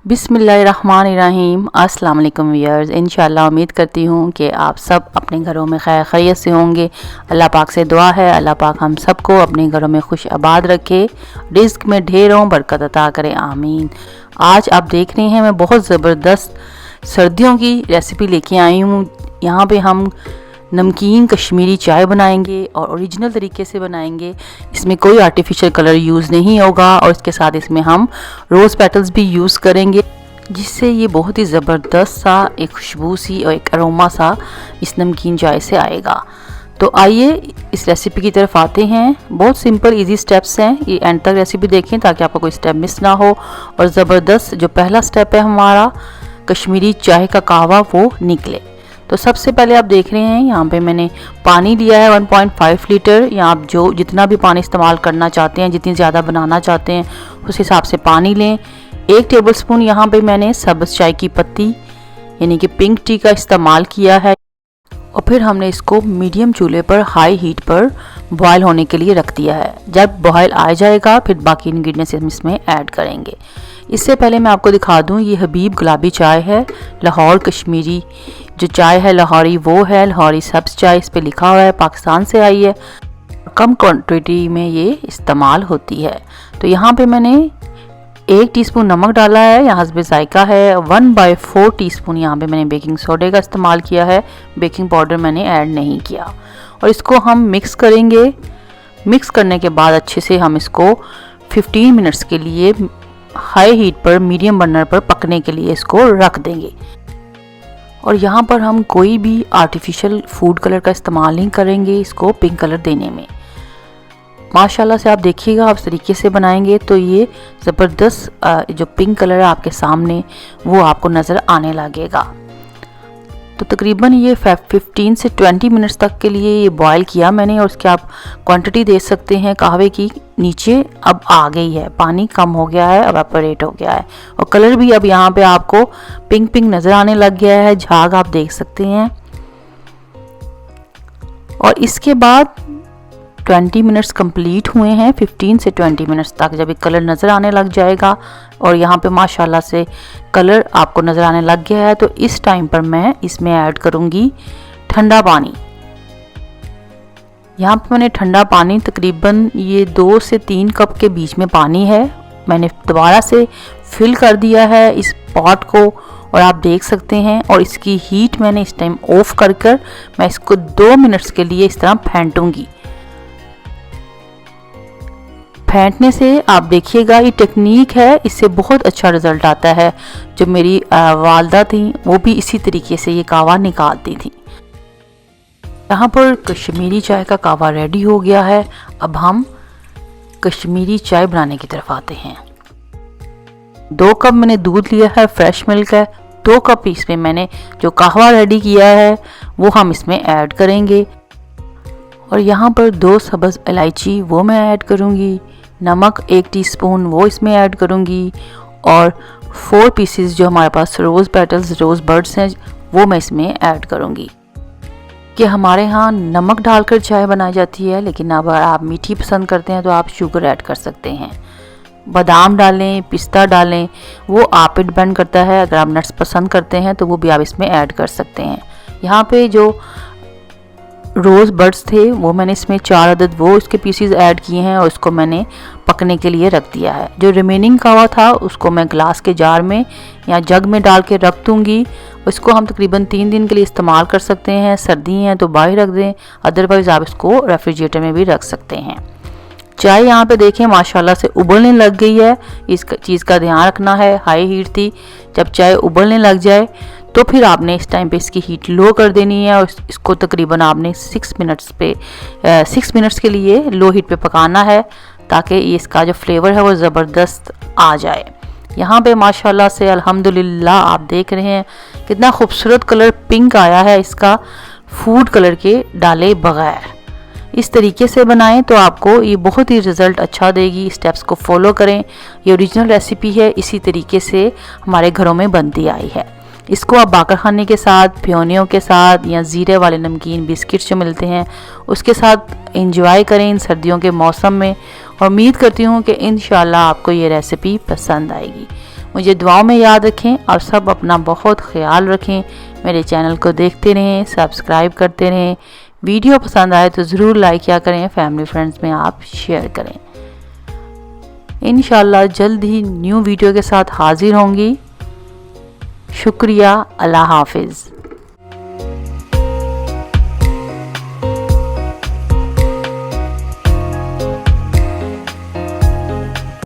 बिस्मिल्लाहिर्रहमानिर्रहीम। अस्सलाम वालेकुम व्यूअर्स। इंशाल्लाह उम्मीद करती हूँ कि आप सब अपने घरों में खैर खैरियत से होंगे। अल्लाह पाक से दुआ है अल्लाह पाक हम सबको अपने घरों में खुश आबाद रखे, रिज़्क में ढेरों बरकत अता करे, आमीन। आज आप देख रहे हैं मैं बहुत ज़बरदस्त सर्दियों की रेसिपी लेके आई हूँ। यहाँ पे हम नमकीन कश्मीरी चाय बनाएंगे और ओरिजिनल तरीके से बनाएंगे। इसमें कोई आर्टिफिशियल कलर यूज़ नहीं होगा और इसके साथ इसमें हम रोज़ पेटल्स भी यूज़ करेंगे, जिससे ये बहुत ही ज़बरदस्त सा एक खुशबू सी और एक अरोमा सा इस नमकीन चाय से आएगा। तो आइए इस रेसिपी की तरफ आते हैं। बहुत सिंपल इजी स्टेप्स हैं, ये एंड तक रेसिपी देखें ताकि आपका कोई स्टेप मिस ना हो। और ज़बरदस्त जो पहला स्टेप है हमारा कश्मीरी चाय का कहवा वो निकले। तो सबसे पहले आप देख रहे हैं यहाँ पे मैंने पानी लिया है 1.5 लीटर, या आप जो जितना भी पानी इस्तेमाल करना चाहते हैं, जितनी ज़्यादा बनाना चाहते हैं उस हिसाब से पानी लें। 1 टेबलस्पून यहाँ पे मैंने सब्ज़ चाय की पत्ती यानी कि पिंक टी का इस्तेमाल किया है और फिर हमने इसको मीडियम चूल्हे पर हाई हीट पर बॉयल होने के लिए रख दिया है। जब बॉयल आ जाएगा फिर बाकी इंग्रेडिएंट्स हम इसमें ऐड करेंगे। इससे पहले मैं आपको दिखा दूं, ये हबीब गुलाबी चाय है, लाहौर कश्मीरी जो चाय है लाहौरी वो है, लाहौरी सब्ज़ चाय इस पे लिखा हुआ है, पाकिस्तान से आई है, कम क्वांटिटी में ये इस्तेमाल होती है। तो यहाँ पे मैंने 1 टीस्पून नमक डाला है, यहाँ हस्बे जायका है। 1/4 टीस्पून यहाँ पे मैंने बेकिंग सोडे का इस्तेमाल किया है, बेकिंग पाउडर मैंने ऐड नहीं किया। और इसको हम मिक्स करेंगे। मिक्स करने के बाद अच्छे से हम इसको 15 मिनट्स के लिए हाई हीट पर मीडियम बर्नर पर पकने के लिए इसको रख देंगे। और यहाँ पर हम कोई भी आर्टिफिशियल फूड कलर का इस्तेमाल नहीं करेंगे इसको पिंक कलर देने में। माशाल्लाह से आप देखिएगा, आप इस तरीके से बनाएंगे तो ये ज़बरदस्त जो पिंक कलर है आपके सामने वो आपको नज़र आने लगेगा। तो तकरीबन ये 15 से 20 मिनट्स तक के लिए ये बॉयल किया मैंने। और उसके आप क्वांटिटी देख सकते हैं कहवे की नीचे अब आ गई है, पानी कम हो गया है, एवापोरेट हो गया है और कलर भी अब यहाँ पे आपको पिंक पिंक नज़र आने लग गया है, झाग आप देख सकते हैं। और इसके बाद 20 मिनट्स कंप्लीट हुए हैं, 15 से 20 मिनट्स तक जब एक कलर नज़र आने लग जाएगा और यहाँ पे माशाल्लाह से कलर आपको नज़र आने लग गया है, तो इस टाइम पर मैं इसमें ऐड करूँगी ठंडा पानी। यहाँ पे मैंने ठंडा पानी तकरीबन ये 2 से 3 कप के बीच में पानी है, मैंने दोबारा से फिल कर दिया है इस पॉट को और आप देख सकते हैं। और इसकी हीट मैंने इस टाइम ऑफ कर मैं इसको 2 मिनट्स के लिए इस तरह फेंटूंगी। फेंटने से आप देखिएगा ये टेक्निक है, इससे बहुत अच्छा रिज़ल्ट आता है। जो मेरी वालदा थी वो भी इसी तरीके से ये कहवा निकालती थी। यहाँ पर कश्मीरी चाय का कहवा रेडी हो गया है। अब हम कश्मीरी चाय बनाने की तरफ आते हैं। 2 कप मैंने दूध लिया है, फ्रेश मिल्क है। 2 कप इसमें मैंने जो कहवा रेडी किया है वो हम इसमें ऐड करेंगे। और यहाँ पर 2 सब्ज़ इलायची वो मैं ऐड करूँगी, नमक 1 टीस्पून वो इसमें ऐड करूँगी और 4 पीसेस जो हमारे पास रोज़ पेटल्स रोज़ बर्ड्स हैं वो मैं इसमें ऐड करूँगी। कि हमारे यहाँ नमक डालकर चाय बनाई जाती है, लेकिन अगर आप मीठी पसंद करते हैं तो आप शुगर ऐड कर सकते हैं। बादाम डालें, पिस्ता डालें, वो आप पे डिपेंड करता है। अगर आप नट्स पसंद करते हैं तो वो भी आप इसमें ऐड कर सकते हैं। यहाँ पे जो रोज़ बर्ड्स थे वो मैंने इसमें 4 अदद वो इसके पीसीज ऐड किए हैं और इसको मैंने पकने के लिए रख दिया है। जो रिमेनिंग कहवा था उसको मैं ग्लास के जार में या जग में डाल के रख दूँगी। इसको हम तकरीबन 3 दिन के लिए इस्तेमाल कर सकते हैं। सर्दी है तो बाहर रख दें, अदरवाइज़ आप इसको रेफ्रिजरेटर में भी रख सकते हैं। चाय यहाँ पे देखें माशाल्लाह से उबलने लग गई है। इस चीज़ का ध्यान रखना है, हाई हीट थी। जब चाय उबलने लग जाए तो फिर आपने इस टाइम पे इसकी हीट लो कर देनी है और इसको तकरीबन आपने 6 मिनट्स के लिए लो हीट पे पकाना है ताकि इसका जो फ्लेवर है वो ज़बरदस्त आ जाए। यहाँ पे माशाल्लाह से अल्हम्दुलिल्लाह आप देख रहे हैं कितना खूबसूरत कलर पिंक आया है इसका, फूड कलर के डाले बगैर। इस तरीके से बनाएं तो आपको ये बहुत ही रिज़ल्ट अच्छा देगी। स्टेप्स को फॉलो करें, ये ओरिजिनल रेसिपी है, इसी तरीके से हमारे घरों में बनती आई है। इसको आप बाकर खाने के साथ, फ्योनियों के साथ या ज़ीरे वाले नमकीन बिस्किट जो मिलते हैं उसके साथ एंजॉय करें इन सर्दियों के मौसम में। और उम्मीद करती हूँ कि इंशाल्लाह आपको ये रेसिपी पसंद आएगी। मुझे दुआओं में याद रखें और सब अपना बहुत ख्याल रखें। मेरे चैनल को देखते रहें, सब्सक्राइब करते रहें। वीडियो पसंद आए तो ज़रूर लाइक किया करें, फैमिली फ्रेंड्स में आप शेयर करें। इंशाल्लाह जल्द ही न्यू वीडियो के साथ हाजिर होंगी। शुक्रिया, अल्लाह हाफिज़।